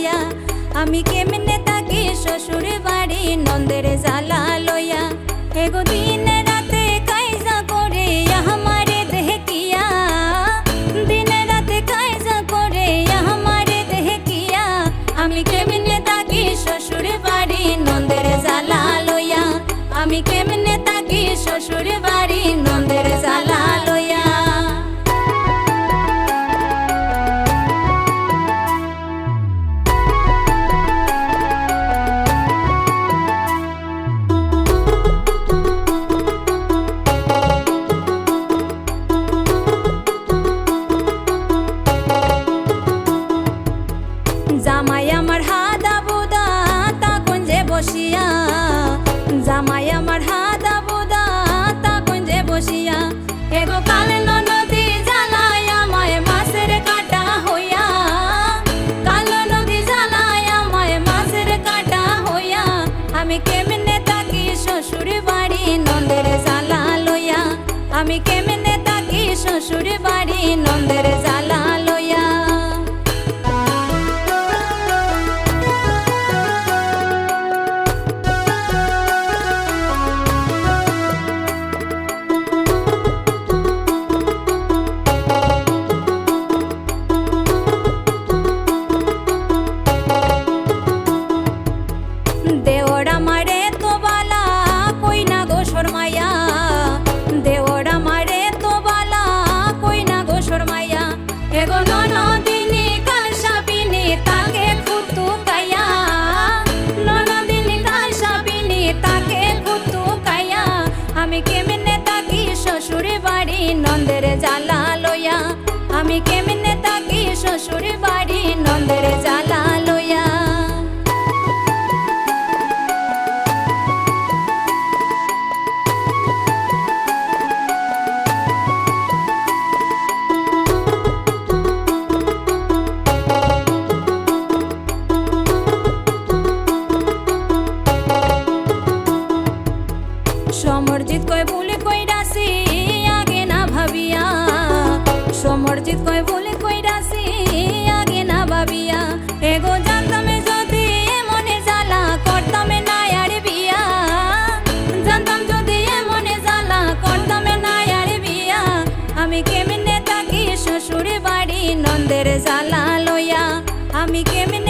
লইয়া আমি কেমনে থাকি শ্বশুর বাড়ি নন্দের জ্বালা লইয়া এগো দিনে রাতে কাইজা করে আমারে দেখিয়া দিনে রাতে কাইজা করে আমারে দেখিয়া আমি কেমনে থাকি শ্বশুর বাড়ি নন্দের জ্বালা লইয়া আমি কেমনে থাকি শ্বশুর বাড়ি নন্দের জ্বালা লইয়া জামাই আমার হাদা বুদা তখন যে বসিয়া জামাই আমার হাদা বুদা তখন যে বসিয়া এগো কালে নদী জ্বালায় আমায় মাছের কাটা হইয়া কালো নদী জ্বালায় আমায় মাছের কাটা হইয়া আমি কেমনে থাকি শ্বশুর বাড়ি নন্দের জ্বালা লইয়া আমি কেমনে থাকি শ্বশুর বাড়ি নন্দের জ্বালা লইয়া দেওরা মারে তো বালা কই না গো শর্মাইয়া দেওরা মারে তো বালা কই না গো শর্মাইয়া এগো ননদিনী কাল সাবিনী তাকে কুতু কাইয়া ননদিনী কাল সাবিনী তাকে কুতু কাইয়া আমি কেমনে থাকি শ্বশুর বাড়ি নন্দের জ্বালা লইয়া আমি কেমনে থাকি শ্বশুর বাড়ি নন্দের জ্বালা লইয়া সমরজিৎ কয় ভুলে কইরাছি আগে না ভাবিয়া সমরজিৎ কয় ভুলে কইরাছি আগে না ভাবিয়া এগো জানতামে যদি মনে জ্বালা করতামে না আর বিয়া জানতাম যদি মনে জ্বালা করতামে না আর বিয়া আমি কেমনে থাকি শ্বশুর বাড়ি নন্দের জ্বালা লইয়া আমি কেমনে